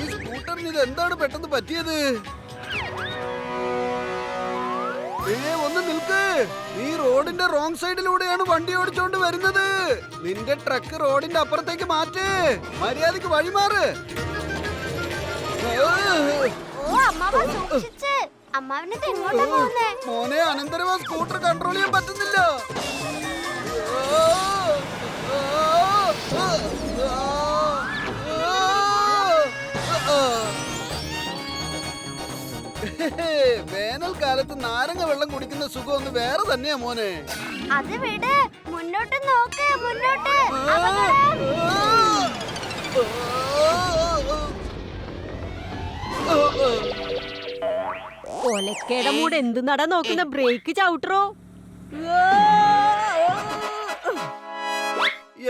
ഈ സ്കൂട്ടറിന് ഇത് എന്താണ് പെട്ടെന്ന് പറ്റിയത്? ഒന്ന് നിൽക്ക്. നീ റോഡിന്റെ റോങ് സൈഡിലൂടെയാണ് വണ്ടി ഓടിച്ചോണ്ട് വരുന്നത്. നിന്റെ ട്രക്ക് റോഡിന്റെ അപ്പുറത്തേക്ക് മാറ്റ്. മര്യാദക്ക് വഴിമാറ്. മോനെ, അനന്തരവ സ്കൂട്ടർ കൺട്രോൾ ചെയ്യാൻ പറ്റുന്നില്ല. വേനൽക്കാലത്ത് നാരങ്ങ വെള്ളം കുടിക്കുന്ന സുഖം ഒന്ന് വേറെ തന്നെയാ മോനെ. അത് വിട്, മുന്നോട്ട് നോക്ക്, മുന്നോട്ട്. ഒലക്കേടെ മൂട് എന്ത് നട നോക്കുന്ന, ബ്രേക്ക് ചവിട്ടറോ?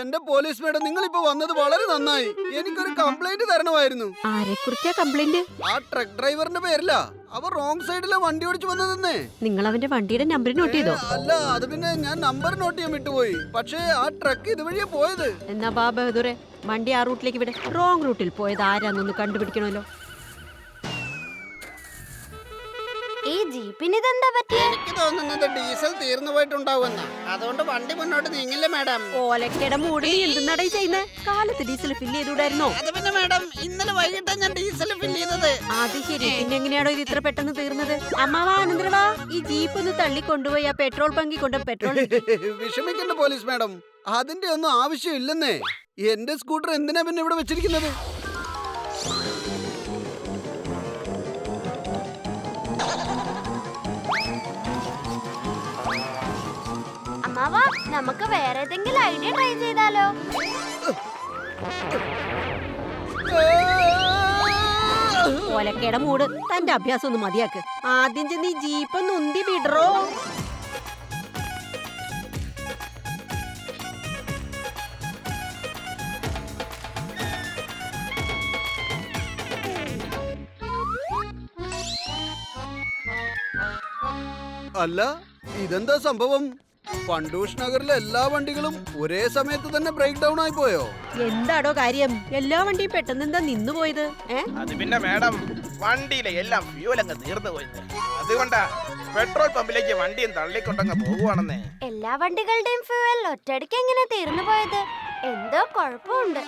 എന്റെ പോലീസ് മേഡം, നിങ്ങൾ ഇപ്പൊ വന്നത് വളരെ നന്നായി. എനിക്കൊരു കംപ്ലൈന്റ് തരണമായിരുന്നു. ആരെക്കുറിച്ചാ കംപ്ലൈന്റ്? ആ ട്രക്ക് ഡ്രൈവറിന്റെ പേരില്ല. അവർ റോങ് സൈഡിലെ വണ്ടി ഓടിച്ചു വന്നതെന്നേ. നിങ്ങൾ അവന്റെ വണ്ടിയുടെ നമ്പർ നോട്ട് ചെയ്തോ? അല്ല, അത് പിന്നെ ഞാൻ നമ്പർ നോട്ട് ചെയ്യാൻ വിട്ടുപോയി. പക്ഷേ ആ ട്രക്ക് ഇതുവഴിയാ പോയത്. എന്നാ ബാ ബഹദൂറെ, വണ്ടി ആ റൂട്ടിലേക്ക് വിട്. റോങ് റൂട്ടിൽ പോയത് ആരാന്നൊന്ന് കണ്ടുപിടിക്കണമല്ലോ. ഈ ജീപ്പിന് ഇതെന്താ പറ്റിയ? എനിക്ക് തോന്നുന്നത് ഡീസൽ തീർന്നു പോയിട്ടുണ്ടാവുന്ന. അതുകൊണ്ട് വണ്ടി മുന്നോട്ട് നീങ്ങില്ല മാഡം. ഓലക്കേടെ മൂട് നീ എന്തുന്നാടേ ചെയ്യുന്നേ? കാലത്ത് ഡീസൽ ഫില്ല് ചെയ്തുകൂടായിരുന്നോ? അത് പിന്നെ മാഡം, ഇന്നലെ വൈകിട്ടാണ് ഞാൻ ഡീസൽ ഫില്ല് ചെയ്തത്. അത് ശരി. പിന്നെ എങ്ങനെയാണോ ഇത് ഇത്ര പെട്ടെന്ന് തീർന്നത്? അമ്മാവാ, അനന്തരവാ, ഈ ജീപ്പ് ഒന്ന് തള്ളി കൊണ്ടുപോയി ആ പെട്രോൾ പങ്കി കൊണ്ട് പെട്രോൾ. വിഷമിക്കണ്ട പോലീസ് മാഡം, അതിന്റെ ഒന്നും ആവശ്യമില്ലെന്നേ. എന്റെ സ്കൂട്ടർ എന്തിനാ പിന്നെ ഇവിടെ വെച്ചിരിക്കുന്നത്? അമ്മാവാ, നമുക്ക് വേറെ ഏതെങ്കിലും ഐഡിയ ട്രൈ ചെയ്താലോ? ഓലക്കേടെ മൂട്, തന്റെ അഭ്യാസം ഒന്ന് മതിയാക്ക്. ആദ്യം ചെന്ന് ഈ ജീപ്പ് ഒന്ന് ഉന്തി വിടറോ. അല്ല, ഇതെന്താ സംഭവം? പണ്ടൂഷ് നഗറിലെ എല്ലാ വണ്ടികളും ഒരേ സമയത്ത് തന്നെ ബ്രേക്ക് ഡൗൺ ആയി പോയോ? എന്താടോ കാര്യം? എല്ലാ വണ്ടിയും പെട്ടെന്ന് എന്താ നിന്നു പോയത്? അത് പിന്നെ മാഡം, വണ്ടിയിലെ എല്ലാം ഫ്യൂൽ അങ്ങ് തീർന്നു പോയത്. അതുകൊണ്ടാ പെട്രോൾ പമ്പിലേക്ക് വണ്ടിയും തള്ളിക്കൊണ്ടങ്ങ് പോകുവാണെന്നേ. എല്ലാ വണ്ടികളുടെയും ഫ്യൂവൽ ഒറ്റയടിക്ക് എങ്ങനെ തീർന്നു പോയത്? എന്തോ കുഴപ്പമുണ്ട്.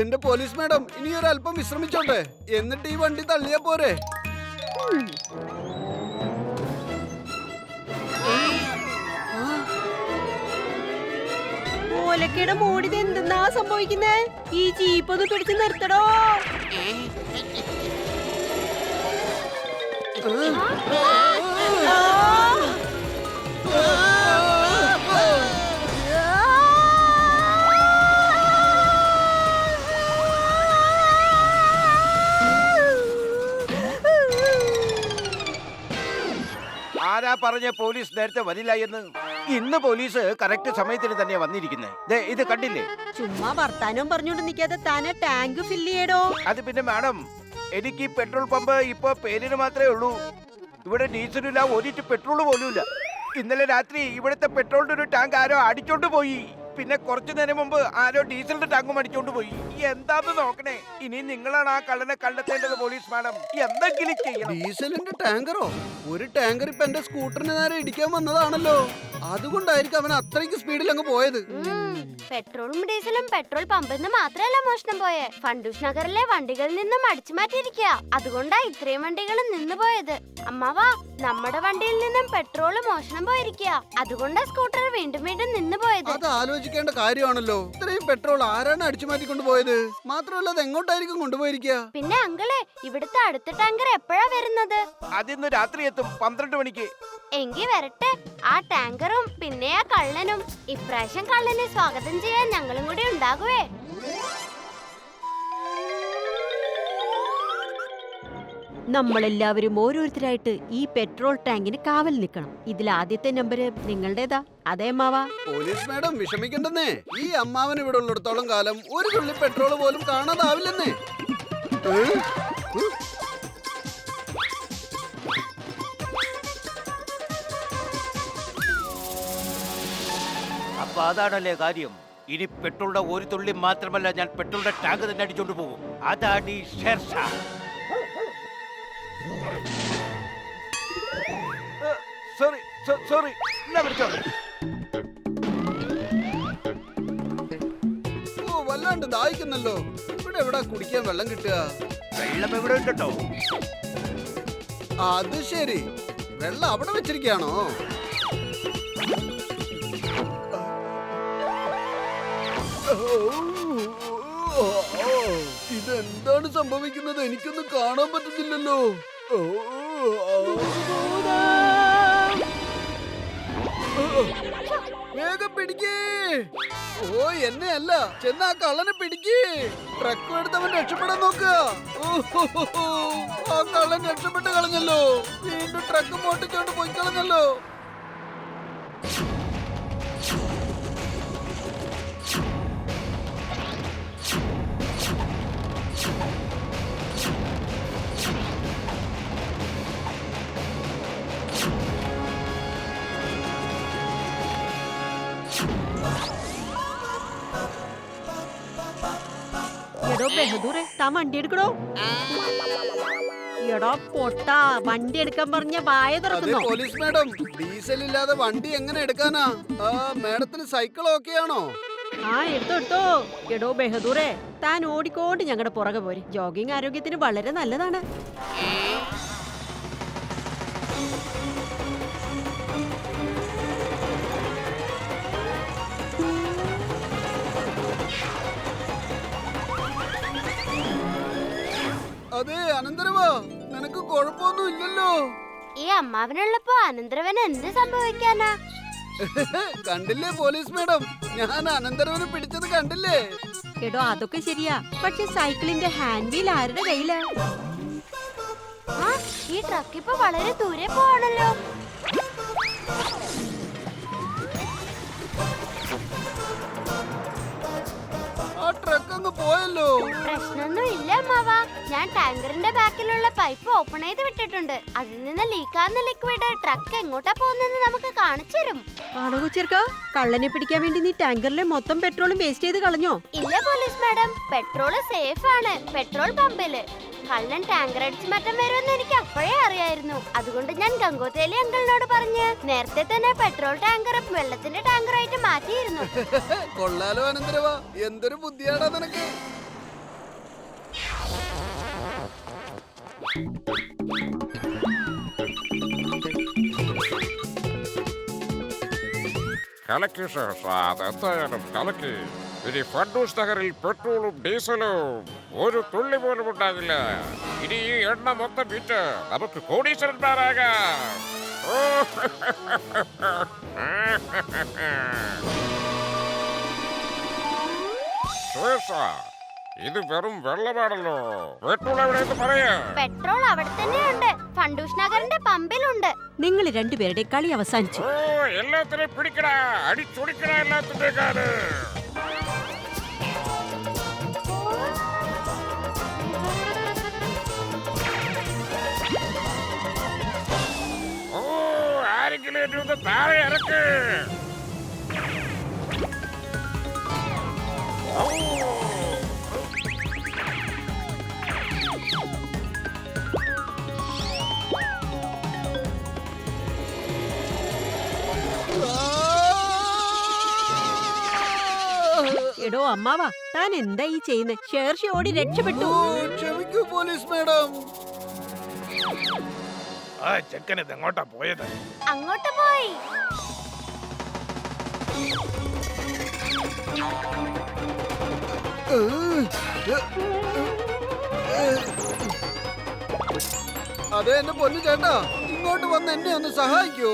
എന്റെ പോലീസ് മാഡം, ഇനി ഒരല്പം വിശ്രമിച്ചോട്ടെ, എന്നിട്ട് ഈ വണ്ടി തള്ളിയാ പോരെ? ഓലക്കേടെ മൂടിത് എന്തെന്നാ സംഭവിക്കുന്നേ? ഈ ജീപ്പ് ഒന്ന് പിടിച്ച് നിർത്തടോ. ആരാ പറഞ്ഞ പോലീസ് നേരത്തെ വരില്ല എന്ന്? ഇന്ന് പോലീസ് കറക്റ്റ് സമയത്തിന് തന്നെയാ വന്നിരിക്കുന്നത്. ഇത് കണ്ടില്ലേ? ചുമ്മാ വർത്താനവും പറഞ്ഞോണ്ട് നിൽക്കാതെ താനെ ടാങ്ക് ഫില്ല് ചെയ്യടോ. അത് പിന്നെ മാഡം, എനിക്ക് ഈ പെട്രോൾ പമ്പ് ഇപ്പൊ പേരിന് മാത്രമേ ഉള്ളൂ. ഇവിടെ ഡീസലില്ല, ഒരിറ്റ് പെട്രോൾ പോലും ഇല്ല. ഇന്നലെ രാത്രി ഇവിടുത്തെ പെട്രോളിന്റെ ഒരു ടാങ്ക് ആരോ അടിച്ചോണ്ട് പോയി. പിന്നെ കുറച്ചു നേരം മുമ്പ് ആരോ ഡീസലിന്റെ ടാങ്കും അടിച്ചോണ്ട് പോയി. എന്താന്ന് നോക്കണേ. ഇനി നിങ്ങളാണ് ആ കള്ളനെ കണ്ടെത്തേണ്ടത് പോലീസ് മാഡം. എന്തെങ്കിലും ചെയ്യണം. ഡീസലിന്റെ ടാങ്കറോ? ഒരു ടാങ്കർ ഇപ്പൊ എന്റെ സ്കൂട്ടറിന് നേരെ ഇടിക്കാൻ വന്നതാണല്ലോ. അതുകൊണ്ടായിരിക്കും അവൻ അത്രയ്ക്ക് സ്പീഡിൽ അങ്ങ് പോയത്. പെട്രോളും ഡീസലും പെട്രോൾ പമ്പിൽ നിന്ന് മാത്രമല്ല മോഷണം പോയെ, ഫണ്ടൂഷ് നഗറിലെ വണ്ടികളിൽ നിന്നും അടിച്ചു മാറ്റിയിരിക്കുക. അതുകൊണ്ടാ ഇത്രയും വണ്ടികൾ നിന്ന് പോയത്. അമ്മാവാ, നമ്മുടെ വണ്ടിയിൽ നിന്നും പെട്രോൾ മോഷണം പോയിരിക്കുക. അതുകൊണ്ടാ സ്കൂട്ടർ വീണ്ടും വീണ്ടും നിന്ന് പോയത്. അത് ആലോചിക്കേണ്ട കാര്യമാണല്ലോ. ഇത്രയും പെട്രോൾ ആരാണ് അടിച്ചു മാറ്റിക്കൊണ്ട് പോയത്? മാത്രമല്ല, അത് എങ്ങോട്ടായിരിക്കും കൊണ്ടുപോയിരിക്കുക? പിന്നെ അങ്കിളെ, ഇവിടുത്തെ അടുത്ത ടാങ്കർ എപ്പോഴാ വരുന്നത്? അതിന്ന് രാത്രി എത്തും, 12 മണിക്ക്. എങ്കി വരട്ടെ. ആ ടാങ്കറും പിന്നെ ആ കള്ളനും. ഇപ്രാവശ്യം കള്ളനെ സ്വാഗതം ചെയ്യാൻ ഞങ്ങളും കൂടി ഉണ്ടാകുവേ. നമ്മളെല്ലാവരും ഓരോരുത്തരായിട്ട് ഈ പെട്രോൾ ടാങ്കിന് കാവൽ നിൽക്കണം. ഇതിൽ ആദ്യത്തെ നമ്പർ നിങ്ങളുടേതാ. അതേ അമ്മാവാ? പോലീസ് മാഡം, വിഷമിക്കണ്ടെന്നേ. ഈ അമ്മാവൻ ഇവിടെ ഉള്ളിടത്തോളം കാലം ഒരു തുള്ളി പെട്രോൾ പോലും കാണാതാവില്ലെന്നേ. അപ്പൊ അതാണല്ലേ കാര്യം. ഇനി പെട്രോളിന്റെ ഒരു തുള്ളി മാത്രമല്ല, ഞാൻ പെട്രോളിന്റെ ടാങ്ക് തന്നെ അടിച്ചോണ്ട് പോകും. അതാണ് ഈ ഷെർഷാ. സോറി സോറി, ഓ വല്ലാണ്ട് ദാഹിക്കുന്നല്ലോ. ഇവിടെ എവിടാ കുടിക്കാൻ വെള്ളം കിട്ടുക? വെള്ളം എവിടെ ഉണ്ടോ? അത് ശരി, വെള്ളം അവിടെ വെച്ചിരിക്കാണോ? ഇതെന്താണ് സംഭവിക്കുന്നത്? എനിക്കൊന്നും കാണാൻ പറ്റുന്നില്ലല്ലോ. വേഗം പിടിക്കേ. ഓ എന്നെ അല്ല, ചെന്ന് ആ കള്ളനെ പിടിക്കേ. ട്രക്ക് എടുത്തവൻ രക്ഷപ്പെടാൻ നോക്കുക. ആ കള്ളൻ രക്ഷപ്പെട്ട് കളഞ്ഞല്ലോ. വീണ്ടും ട്രക്ക് മോട്ടിച്ചോണ്ട് പോയി കളഞ്ഞല്ലോ. എടോ ബഹദൂറെ, താൻ വണ്ടി എടുക്കണോ? എടോ പൊട്ടാ, വണ്ടി എടുക്കാൻ പറഞ്ഞ വായ അതെ തുറക്കുന്നോ? പോലീസ് മാഡം, ഡീസൽ ഇല്ലാതെ വണ്ടി എങ്ങനെ എടുക്കാനാ? ആ മാഡത്തിന് സൈക്കിൾ ഓക്കെയാണോ? ആ എടുത്തോ എടുത്തോ. എടോ ബഹദൂറെ, താൻ ഓടിക്കോണ്ട് ഞങ്ങളുടെ പുറകെ പോരെ. ജോഗിങ് ആരോഗ്യത്തിന് വളരെ നല്ലതാണ്. അതെ അനന്തരവാ, നിനക്ക് കുഴപ്പമൊന്നും ഇല്ലല്ലോ? ഈ അമ്മാവനുള്ളപ്പോ അനന്തരവന് എന്ത് സംഭവിക്കാനാ? കണ്ടില്ലേ പോലീസ് മാഡം, ഞാൻ അനന്തരവനെ പിടിച്ചത് കണ്ടില്ലേ? എടോ അതൊക്കെ ശരിയാ, പക്ഷെ സൈക്കിളിന്റെ ഹാൻഡ് വീൽ ആരുടെ കയ്യിലാ? ആ ഈ ട്രക്ക് ഇപ്പൊ വളരെ ദൂരെ പോവാണല്ലോ. ആ ട്രക്ക് അങ്ങ് പോയല്ലോ. പ്രശ്നമൊന്നും ഇല്ല അമ്മാവ. ഞാൻ ടാങ്കറിന്റെ ബാക്കിലുള്ള പൈപ്പ് ഓപ്പൺ ചെയ്ത് വിട്ടിട്ടുണ്ട്. അതിൽ നിന്ന് ലീക്കാവുന്ന ലിക്വിഡ് ട്രക്ക് എങ്ങോട്ടാ പോകുന്നെന്ന് നമുക്ക് കാണിച്ചു തരും. ആണോ ചെറുക്ക, കള്ളനെ പിടിക്കാൻ വേണ്ടി നീ ടാങ്കറിലെ മൊത്തം പെട്രോളും വേസ്റ്റ് ചെയ്ത് കളഞ്ഞോ? ഇല്ല പോലീസ് മാഡം, പെട്രോള് സേഫ് ആണ് പെട്രോൾ പമ്പില്. കള്ളൻ ടാങ്കർ അടിച്ച് മാറ്റാൻ വരുമെന്ന് എനിക്ക് അപ്പോഴേ അറിയായിരുന്നു. അതുകൊണ്ട് ഞാൻ ഗംഗോത്തേലി അങ്കിളിനോട് പറഞ്ഞ് നേരത്തെ തന്നെ പെട്രോൾ ടാങ്കർ വെള്ളത്തിന്റെ ടാങ്കറായിട്ട് മാറ്റിയിരുന്നു. കൊള്ളാലോ അനന്തരവാ, എന്തൊരു ബുദ്ധിയാടാ നിനക്ക്. കലക്കി ഷെർഷാ, അതെന്തായാലും കലക്കി. ഇനി ഫണ്ടൂസ് നഗറിൽ പെട്രോളും ഡീസലും ഒരു തുള്ളി പോലും ഉണ്ടാകില്ല. ഇനി ഈ എണ്ണ മൊത്തം വിറ്റ് നമുക്ക് കോടീശ്വരന്മാരാകാം. ഷെർഷാ, ഇത് വെറും വെള്ളമാണല്ലോ. പെട്രോൾ എവിടെയെന്ന് പറയാ. പെട്രോൾ അവിടെ തന്നെയുണ്ട്, ഫണ്ടൂഷ് നഗറിന്റെ പമ്പിലുണ്ട്. നിങ്ങൾ രണ്ടുപേരുടെ കളി അവസാനിച്ചു. എല്ലാത്തിനെയും പിടിക്കടാ, അടിച്ചൊടിക്കടാ എല്ലാത്തിന്റെ കാല്. ആരെങ്കിലും എന്നെ ഒന്ന് താഴെ ഇറക്ക്. എടോ അമ്മാവാ, താൻ എന്താ ഈ ചെയ്യുന്നത്? ഷെർഷി ഓടി രക്ഷപ്പെട്ടു. ക്ഷമിക്കൂ പോലീസ് മാഡം. ആ ചെക്കനത് എങ്ങോട്ടാ പോയത്? അങ്ങോട്ട് പോയി. അതെ എന്റെ പൊന്നു ചേട്ടാ, ഇങ്ങോട്ട് വന്ന് എന്നെ ഒന്ന് സഹായിക്കൂ.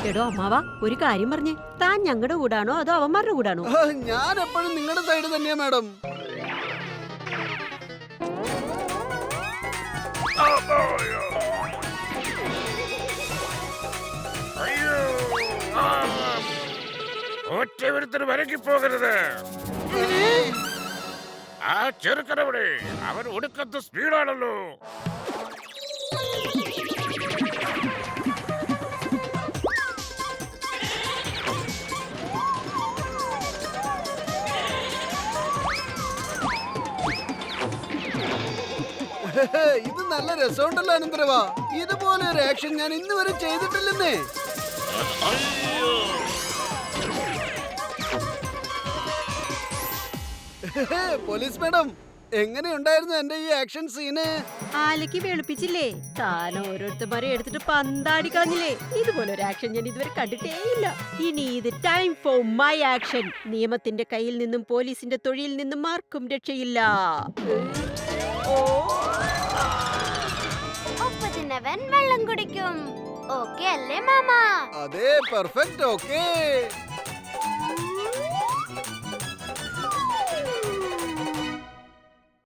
എടോ അമ്മാവാ, ഒരു കാര്യം പറഞ്ഞേ, താൻ ഞങ്ങളുടെ കൂടാണോ അതോ അവന്മാരുടെ കൂടാണോ? ഞാൻ എപ്പോഴും നിങ്ങളുടെ സൈഡ് തന്നെയാ മാഡം. ഒറ്റ വരക്കി പോകരുത്. ആ ചെറുക്കനവിടെ, അവൻ ഒടുക്കത്തെ സ്പീഡാണല്ലോ. ഇത് നല്ല രസമുണ്ടല്ലോ അനന്തരവാ. ഇതുപോലെ ഒരു ആക്ഷൻ ഞാൻ ഇന്ന് വരെ ചെയ്തിട്ടില്ലെന്നേ. പോലീസ് മാഡം, എങ്ങനെയുണ്ടായിരുന്നു എന്റെ ഈ ആക്ഷൻ സീന്? ആലയ്ക്ക് വെളുപ്പിച്ചില്ലേ? താൻ ഓരോരുത്തന്മാരെ എടുത്തിട്ട് പന്താടി കളഞ്ഞില്ലേ? ഇതുപോലെ ഒരു ആക്ഷൻ ഞാൻ ഇതുവരെ കണ്ടിട്ടേ ഇല്ല. ഇനി ഇത് ടൈം ഫോർ മൈ ആക്ഷൻ. നിയമത്തിന്റെ കയ്യിൽ നിന്നും പോലീസിന്റെ തൊഴിയിൽ നിന്നും ആർക്കും രക്ഷയില്ല. ഒപ്പത്തിനവൻ വെള്ളം കുടിക്കും. ഓക്കെ അല്ലേ മാമ? അതെ, പെർഫെക്റ്റ്. ഓക്കേ.